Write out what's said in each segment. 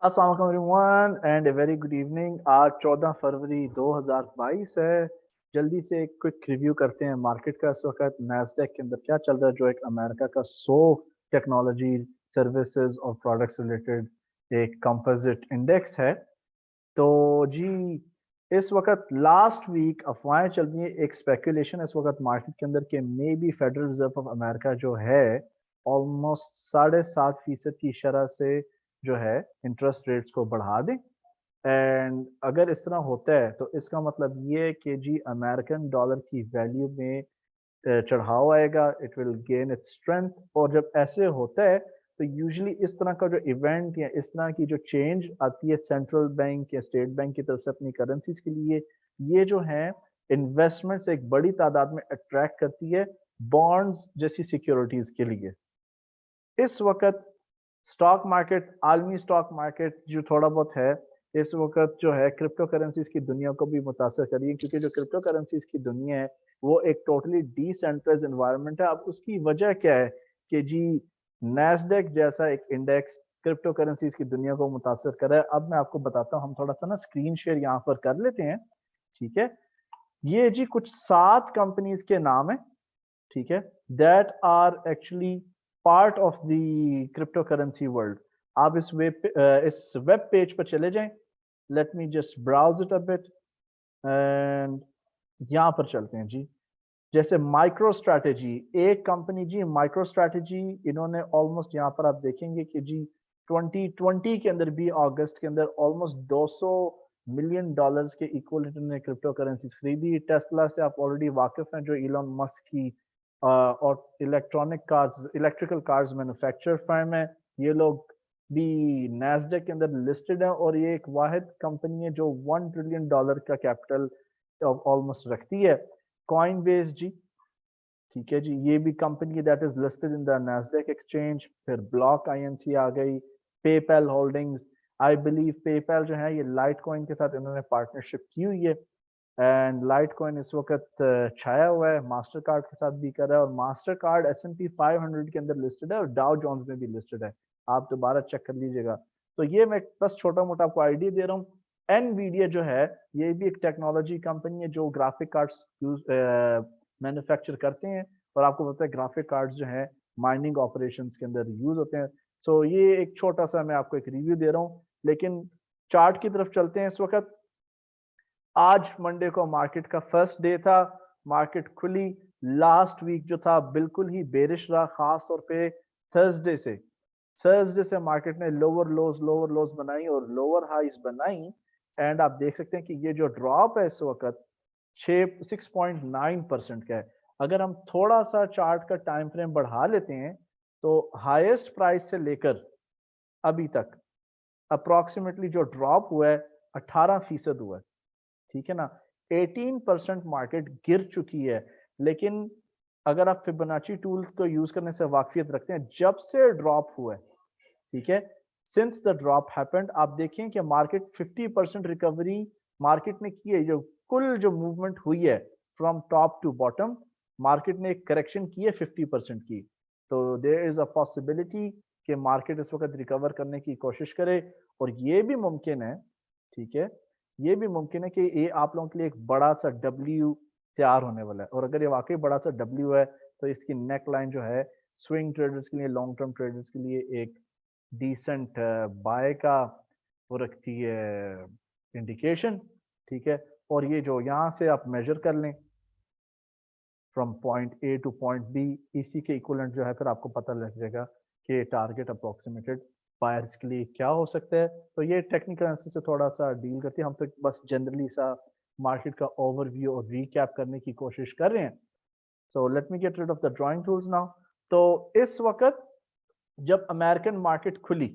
अस्सलाम वालेकुम everyone and a very good evening. आज 14 फरवरी 2022 है। जल्दी से एक क्विक रिव्यू करते हैं मार्केट का। इस वक्त नैस्डैक के अंदर क्या चल रहा है, जो एक अमेरिका का 100 टेक्नोलॉजी सर्विसेज और प्रोडक्ट्स रिलेटेड एक कंपोजिट इंडेक्स है। तो जी, इस वक्त लास्ट वीक अफवाहें चल रही हैं, एक स्पेकुलेशन इस वक्त मार्केट के अंदर कि may be federal reserve of America जो है ऑलमोस्ट 7.5% की शरह से जो है इंटरेस्ट रेट्स को बढ़ा दें। एंड अगर इस तरह होता है तो इसका मतलब ये है कि जी अमेरिकन डॉलर की वैल्यू में चढ़ाव आएगा, it will gain its strength. और जब ऐसे होता है तो यूजुअली इस तरह का जो इवेंट या इस तरह की जो चेंज आती है सेंट्रल बैंक या स्टेट बैंक की तरफ से अपनी करेंसीज के लिए, ये जो है इन्वेस्टमेंट्स एक बड़ी तादाद में अट्रैक्ट करती है बॉन्ड्स जैसी सिक्योरिटीज के लिए। इस वक्त स्टॉक मार्केट, आलमी स्टॉक मार्केट जो थोड़ा बहुत है, इस वक्त जो है क्रिप्टो करेंसीज की दुनिया को भी मुतासर कर रही है, क्योंकि जो क्रिप्टो करेंसीज की दुनिया है वो एक टोटली डिसेंट्रलाइज्ड एनवायरनमेंट है। अब उसकी वजह क्या है कि जी नैस्डैक जैसा एक इंडेक्स क्रिप्टो करेंसीज की दुनिया को मुतासर कर रहा है। अब मैं आपको बताता हूँ, हम थोड़ा सा ना स्क्रीन शेयर यहाँ पर कर लेते हैं। ठीक है, ये जी कुछ 7 कंपनीज के नाम है, ठीक है, that are actually part of the crypto currency world. आप इस वेब पेज पर चले जाएं। Let me just browse it a bit and यहाँ पर चलते हैं जी। जैसे माइक्रो स्ट्रैटेजी एक कंपनी जी, माइक्रो स्ट्रैटेजी, इन्होंने ऑलमोस्ट यहाँ पर आप देखेंगे कि जी 2020 के अंदर भी अगस्त के अंदर ऑलमोस्ट 200 मिलियन डॉलर्स के इक्वलेंट ने क्रिप्टो करेंसीज खरीदी। टेस्ला से आप ऑलरेडी वाकिफ हैं, जो इलॉन मस्क की और इलेक्ट्रिकल कार्स मैन्युफैक्चर फर्म है। ये लोग भी नैस्डैक के अंदर लिस्टेड है और ये एक वाहिद कंपनी है जो $1 ट्रिलियन का कैपिटल ऑलमोस्ट रखती है। कॉइन बेस जी, ठीक है जी, ये भी company that is listed in the Nasdaq exchange. फिर ब्लॉक आईएनसी आ गई। PayPal holdings, I believe PayPal जो है ये लाइट कॉइन के साथ इन्होंने पार्टनरशिप की हुई है। एंड लाइट कॉइन इस वक्त छाया हुआ है, मास्टर कार्ड के साथ भी कर रहा है, और मास्टर कार्ड S&P 500 के अंदर लिस्टेड है और डाउ जोन्स में भी लिस्टेड है। आप दोबारा चेक कर लीजिएगा। तो ये मैं बस छोटा मोटा आपको आइडिया दे रहा हूँ। एनवीडिया जो है ये भी एक टेक्नोलॉजी कंपनी है जो ग्राफिक कार्ड्स यूज मैन्युफैक्चर करते हैं, और आपको पता है ग्राफिक कार्ड्स जो है माइनिंग ऑपरेशंस के अंदर यूज होते हैं। सो ये एक छोटा सा मैं आपको एक रिव्यू दे रहा हूँ, लेकिन चार्ट की तरफ चलते हैं। इस वक्त आज मंडे को मार्केट का फर्स्ट डे था, मार्केट खुली। लास्ट वीक जो था बिल्कुल ही बेरिश रहा, खास तौर पे थर्सडे से मार्केट ने लोअर लोज बनाई और लोअर हाइज बनाई। एंड आप देख सकते हैं कि ये जो ड्रॉप है इस वक्त 6.9% का है। अगर हम थोड़ा सा चार्ट का टाइम फ्रेम बढ़ा लेते हैं तो हाईएस्ट प्राइस से लेकर अभी तक अप्रोक्सीमेटली जो ड्रॉप हुआ है 18% हुआ है, ठीक है ना। 18% मार्केट गिर चुकी है। लेकिन अगर आप फिबोनाची टूल को यूज करने से वाकफियत रखते हैं, जब से ड्रॉप हुआ है, ठीक है, सिंस द ड्रॉप हैपेंड, आप देखें कि मार्केट 50% रिकवरी मार्केट ने की है। जो कुल जो मूवमेंट हुई है from top to bottom, market ने एक करेक्शन की है 50% की। तो देयर इज अ पॉसिबिलिटी कि मार्केट इस वक्त रिकवर करने की कोशिश करे। और ये भी मुमकिन है, ठीक है, ये भी मुमकिन है कि ये आप लोगों के लिए एक बड़ा सा डब्ल्यू तैयार होने वाला है। और अगर ये वाकई बड़ा सा डब्ल्यू है तो इसकी नेक लाइन जो है स्विंग ट्रेडर्स के लिए, लॉन्ग टर्म ट्रेडर्स के लिए एक डिसेंट बाय का वो रखती है इंडिकेशन, ठीक है। और ये जो यहाँ से आप मेजर कर लें from point A to point B, इसी के इक्वलेंट जो है फिर आपको पता लग जाएगा कि टारगेट अप्रोक्सीमेटेड बायर्स के लिए क्या हो सकता है। तो ये टेक्निकल एनालिसिस से थोड़ा सा डील करती है, हम तो बस जनरली सा मार्केट का ओवरव्यू और रीकैप करने की कोशिश कर रहे हैं। So let me get rid of the drawing tools now. तो इस वक्त जब अमेरिकन मार्केट खुली,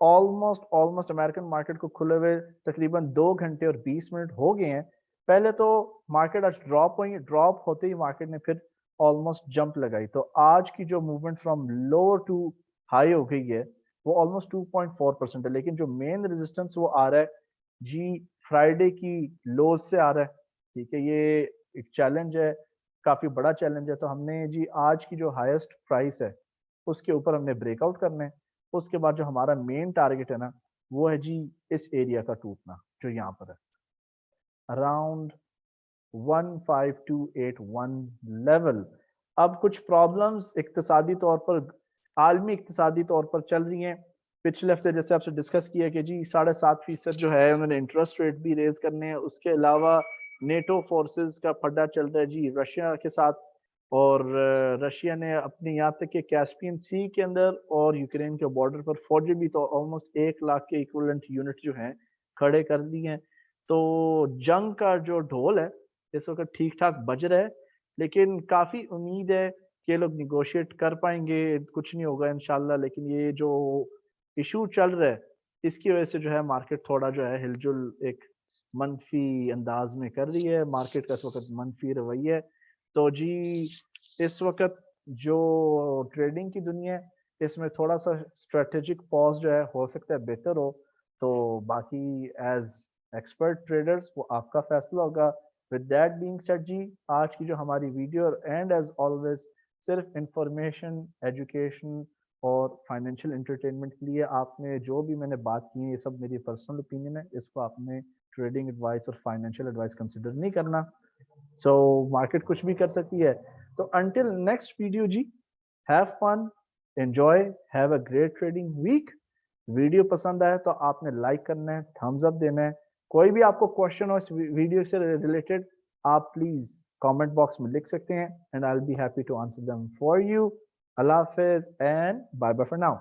ऑलमोस्ट ऑलमोस्ट अमेरिकन मार्केट को खुले हुए तकरीबन 2 घंटे और 20 मिनट हो गए हैं। पहले तो मार्केट आज ड्रॉप हुई, ड्रॉप होते ही मार्केट ने फिर ऑलमोस्ट जंप लगाई। तो आज की जो movement from lower to high हो गई है वो ऑलमोस्ट 2.4% है। लेकिन जो मेन रेजिस्टेंस वो आ रहा है जी फ्राइडे की लोज से आ रहा है, ठीक है। ये एक चैलेंज है, काफी बड़ा चैलेंज है। तो हमने जी आज की जो हाईएस्ट प्राइस है उसके ऊपर हमने ब्रेकआउट करना है। उसके बाद जो हमारा मेन टारगेट है ना वो है जी इस एरिया का टूटना जो यहाँ पर है, अराउंड 15281 लेवल। अब कुछ प्रॉब्लम्स इक्तिसादी तौर पर, आलमी इक्तिसादी तौर पर चल रही हैं। पिछले हफ्ते जैसे आपसे डिस्कस किया कि जी 7.5% जो है उन्होंने इंटरेस्ट रेट भी रेज करने हैं। उसके अलावा नेटो फोर्सेस का फड्डा चल रहा है जी रशिया के साथ, और रशिया ने अपनी यहाँ तक कि कैस्पियन सी के अंदर और यूक्रेन के बॉर्डर पर फौजी भी तो ऑलमोस्ट 1 लाख के इक्विवेलेंट यूनिट जो हैं खड़े कर दिए हैं। तो जंग का जो ढोल है इस वक्त ठीक ठाक बज रहा है, लेकिन काफी उम्मीद है कि ये लोग निगोशिएट कर पाएंगे, कुछ नहीं होगा इंशाल्लाह। लेकिन ये जो इशू चल रहा है इसकी वजह से जो है मार्केट थोड़ा जो है हिलजुल एक मनफी अंदाज में कर रही है। मार्केट का इस वक्त मनफी रवैया है। तो जी इस वक्त जो ट्रेडिंग की दुनिया है इसमें थोड़ा सा स्ट्रेटेजिक पॉज जो है हो सकता है बेहतर हो। तो बाकी एज एक्सपर्ट ट्रेडर्स वो आपका फैसला होगा। विद दैट बीइंग सेड जी आज की जो हमारी वीडियो एंड एज ऑलवेज सिर्फ इंफॉर्मेशन, एजुकेशन और फाइनेंशियल एंटरटेनमेंट के लिए, आपने जो भी मैंने बात की है ये सब मेरी पर्सनल ओपिनियन है। इसको आपने ट्रेडिंग एडवाइस और फाइनेंशियल एडवाइस कंसिडर नहीं करना। सो मार्केट कुछ भी कर सकती है। तो अंटिल नेक्स्ट वीडियो जी, have fun, enjoy, have a great trading week. Video पसंद आए तो आपने लाइक करना है, थम्स अप देना है। कोई भी आपको क्वेश्चन हो इस वीडियो से रिलेटेड आप प्लीज कमेंट बॉक्स में लिख सकते हैं and I will be happy to answer them for you. अल्लाह हाफिज and bye bye for now.